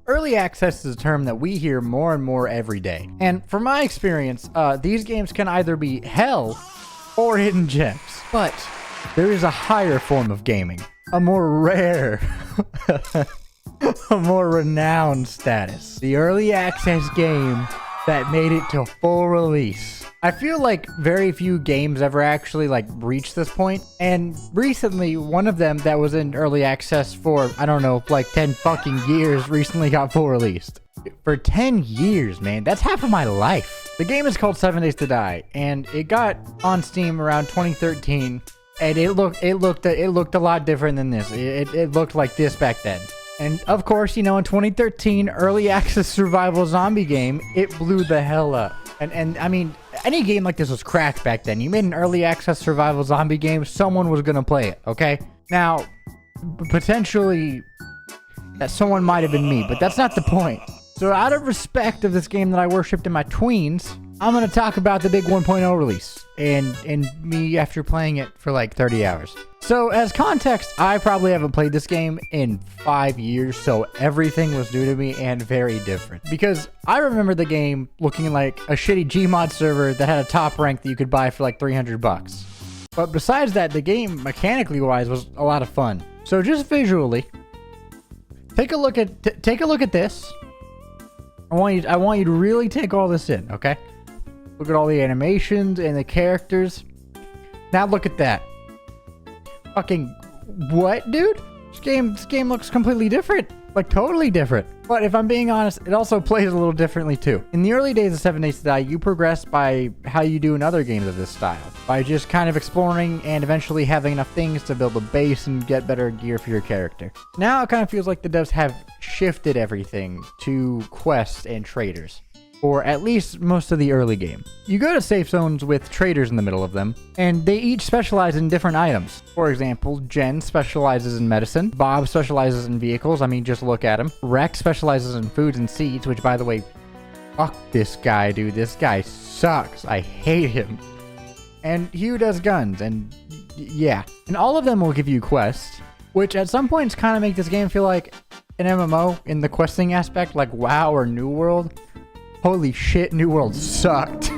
Early access is a term that we hear more and more every day. And from my experience, these games can either be hell or hidden gems. But there is a higher form of gaming, a more rare, a more renowned status. The early access game that made it to full release. I feel like very few games ever actually reach this point, and recently one of them that was in early access for, I don't know, 10 fucking years recently got full released. For 10 years, man, that's half of my life. The game is called 7 Days to Die, and it got on Steam around 2013, and it looked a lot different than this. It looked like this back then. And of course, in 2013, early access survival zombie game, it blew the hell up. And I mean, any game like this was cracked back then. You made an early access survival zombie game, someone was gonna play it, okay? Now, potentially, that someone might have been me, but that's not the point. So out of respect of this game that I worshipped in my tweens, I'm gonna talk about the big 1.0 release, and me after playing it for 30 hours. So as context, I probably haven't played this game in 5 years, so everything was new to me and very different. Because I remember the game looking like a shitty Gmod server that had a top rank that you could buy for $300. But besides that, the game, mechanically wise, was a lot of fun. So just visually, take a look at this. I want you to really take all this in, okay? Look at all the animations and the characters. Now look at that. Fucking what, dude? This game looks completely different. Totally different. But if I'm being honest, it also plays a little differently too. In the early days of 7 Days to Die, you progress by how you do in other games of this style. By just kind of exploring and eventually having enough things to build a base and get better gear for your character. Now it kind of feels like the devs have shifted everything to quests and traders. Or at least most of the early game. You go to safe zones with traders in the middle of them, and they each specialize in different items. For example, Jen specializes in medicine, Bob specializes in vehicles, I mean just look at him. Rex specializes in foods and seeds, which by the way, fuck this guy, dude, this guy sucks, I hate him. And Hugh does guns, and yeah. And all of them will give you quests, which at some points kind of make this game feel like an MMO in the questing aspect, like WoW or New World. Holy shit, New World sucked.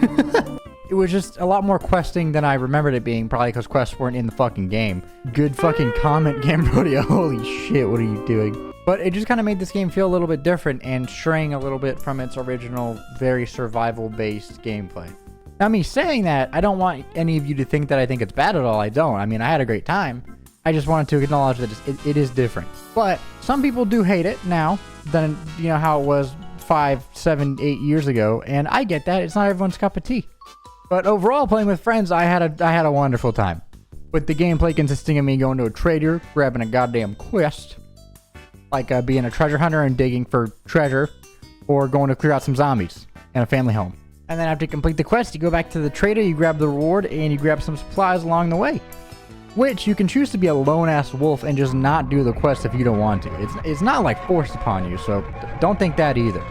It was just a lot more questing than I remembered it being, probably because quests weren't in the fucking game. Good fucking comment, Cambodia. Holy shit, what are you doing? But it just kind of made this game feel a little bit different and straying a little bit from its original, very survival-based gameplay. Now, me saying that, I don't want any of you to think that I think it's bad at all. I don't. I mean, I had a great time. I just wanted to acknowledge that it is different. But some people do hate it now than, how it was 5, 7, 8 years ago, and I get that. It's not everyone's cup of tea. But overall, playing with friends, I had a wonderful time. With the gameplay consisting of me going to a trader, grabbing a goddamn quest, like being a treasure hunter and digging for treasure, or going to clear out some zombies in a family home. And then after you complete the quest, you go back to the trader, you grab the reward, and you grab some supplies along the way. Which you can choose to be a lone-ass wolf and just not do the quest if you don't want to. It's not forced upon you, so don't think that either.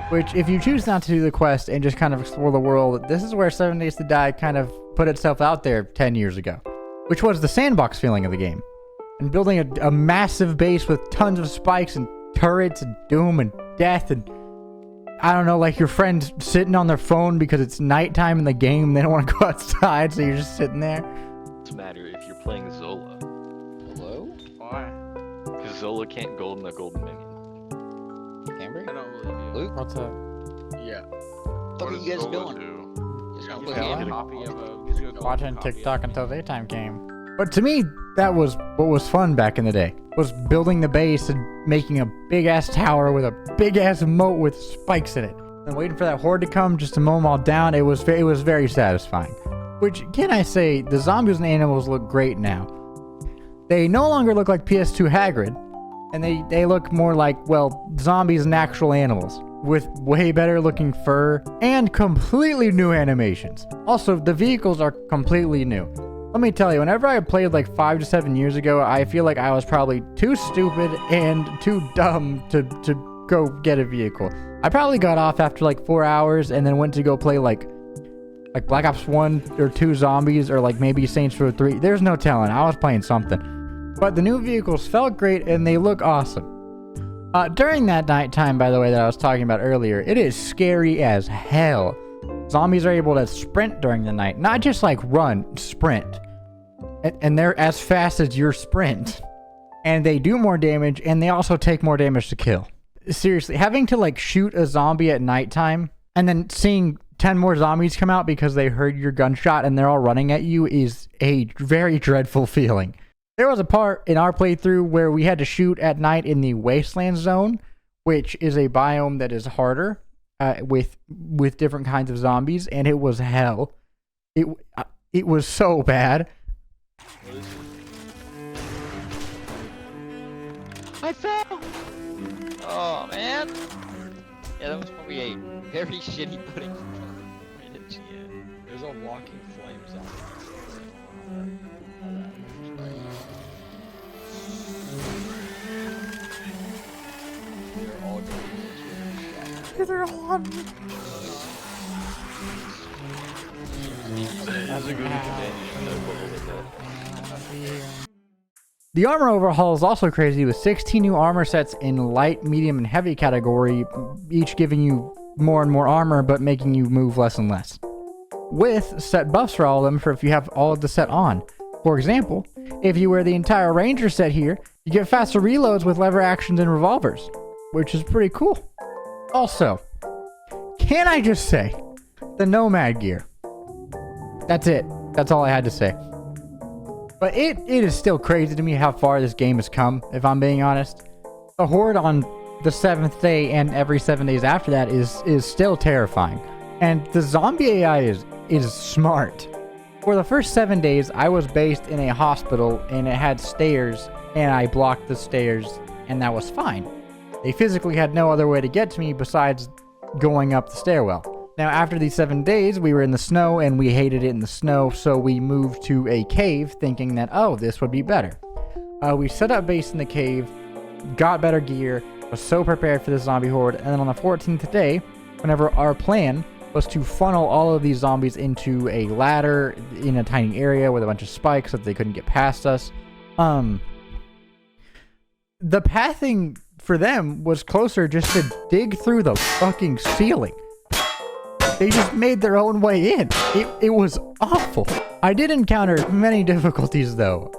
Which, if you choose not to do the quest and just kind of explore the world, this is where 7 Days to Die kind of put itself out there 10 years ago. Which was the sandbox feeling of the game. And building a massive base with tons of spikes and turrets and doom and death and... I don't know, your friends sitting on their phone because it's nighttime in the game and they don't want to go outside, so you're just sitting there. What's the matter if you're playing Zola? Hello? Why? Because Zola can't golden a golden minion. Camber? I don't believe you. Luke? What's up? Yeah. What are you guys doing? He's gonna gonna play get a on? copy of a. He's gonna go Watching copy of TikTok a- until daytime came. But to me, that was what was fun back in the day. Was building the base and making a big ass tower with a big ass moat with spikes in it. And waiting for that horde to come just to mow them all down. It was very satisfying. Which, can I say, the zombies and animals look great now. They no longer look like PS2 Hagrid. And they look more like, well, zombies and actual animals. With way better looking fur and completely new animations. Also, the vehicles are completely new. Let me tell you, whenever I played 5 to 7 years ago, I feel like I was probably too stupid and too dumb to go get a vehicle. I probably got off after 4 hours and then went to go play like Black Ops 1 or 2 Zombies or maybe Saints Row 3. There's no telling. I was playing something. But the new vehicles felt great and they look awesome. During that nighttime, by the way, that I was talking about earlier, it is scary as hell. Zombies are able to sprint during the night. Not just like run, sprint. And they're as fast as your sprint. And they do more damage, and they also take more damage to kill. Seriously, having to like shoot a zombie at nighttime, and then seeing 10 more zombies come out because they heard your gunshot and they're all running at you is a very dreadful feeling. There was a part in our playthrough where we had to shoot at night in the Wasteland Zone, which is a biome that is harder with different kinds of zombies, and it was hell. It was so bad. I fell! Oh, man. Yeah, that was probably a very shitty pudding. There's a walking flame zone. They're all going into They're all on me. That's a good advantage. The armor overhaul is also crazy, with 16 new armor sets in light, medium, and heavy category, each giving you more and more armor, but making you move less and less. With set buffs for all of them for if you have all of the set on. For example, if you wear the entire Ranger set here, you get faster reloads with lever actions and revolvers, which is pretty cool. Also, can I just say, the Nomad gear. That's it. That's all I had to say. But it is still crazy to me how far this game has come, if I'm being honest. The Horde on the 7th day and every 7 days after that is still terrifying. And the zombie AI is smart. For the first 7 days, I was based in a hospital and it had stairs, and I blocked the stairs, and that was fine. They physically had no other way to get to me besides going up the stairwell. Now, after these 7 days, we were in the snow, and we hated it in the snow, so we moved to a cave, thinking that, oh, this would be better. We set up base in the cave, got better gear, was so prepared for the zombie horde, and then on the 14th day, whenever our plan was to funnel all of these zombies into a ladder in a tiny area with a bunch of spikes so that they couldn't get past us, the pathing for them was closer just to dig through the fucking ceiling. They just made their own way in. It was awful. I did encounter many difficulties though.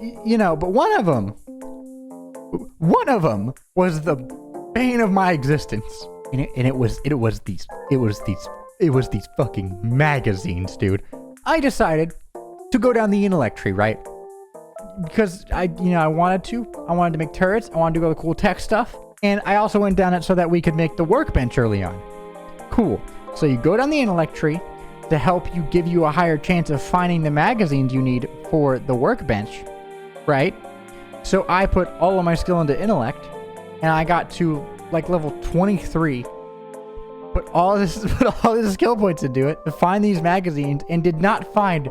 You know, but one of them was the bane of my existence. And it was these fucking magazines, dude. I decided to go down the intellect tree, right? Because I wanted to make turrets. I wanted to go the cool tech stuff. And I also went down it so that we could make the workbench early on. Cool. So you go down the intellect tree to help you, give you a higher chance of finding the magazines you need for the workbench, right? So I put all of my skill into intellect, and I got to like level 23. Put all this skill points into it to find these magazines, and did not find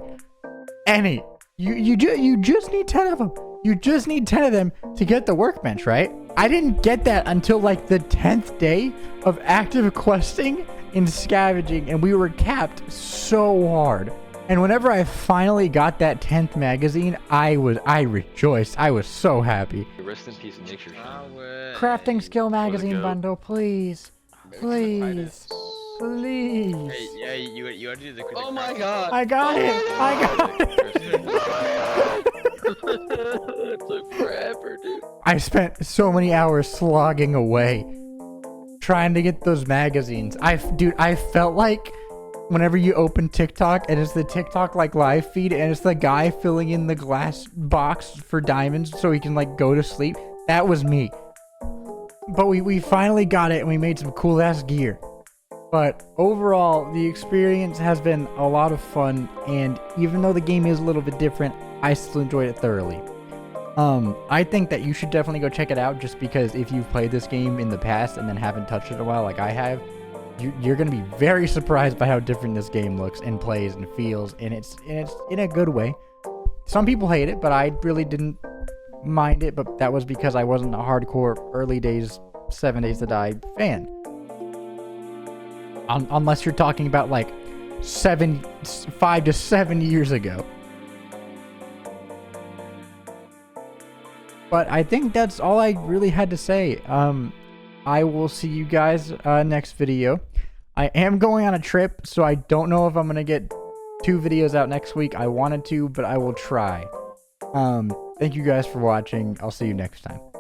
any. You just need 10 of them. You just need 10 of them to get the workbench, right? I didn't get that until like the 10th day of active questing and scavenging, and we were capped so hard. And whenever I finally got that 10th magazine, I rejoiced. I was so happy. Rest in peace, nature. Crafting skill magazine go. bundle, please. Please. Please. Hey, yeah, you gotta do the quick. Oh my god! I got it. It took forever, dude. I spent so many hours slogging away trying to get those magazines. I felt like whenever you open TikTok and it's the TikTok like live feed and it's the guy filling in the glass box for diamonds so he can like go to sleep. That was me. But we finally got it and we made some cool ass gear. But overall, the experience has been a lot of fun, and even though the game is a little bit different, I still enjoyed it thoroughly. I think that you should definitely go check it out, just because if you've played this game in the past and then haven't touched it in a while like I have, you're going to be very surprised by how different this game looks and plays and feels, and it's in a good way. Some people hate it, but I really didn't mind it, but that was because I wasn't a hardcore early days 7 Days to Die fan. Unless you're talking about like 5 to 7 years ago. But I think that's all I really had to say. I will see you guys next video. I am going on a trip, so I don't know if I'm going to get 2 videos out next week. I wanted to, but I will try. Thank you guys for watching. I'll see you next time.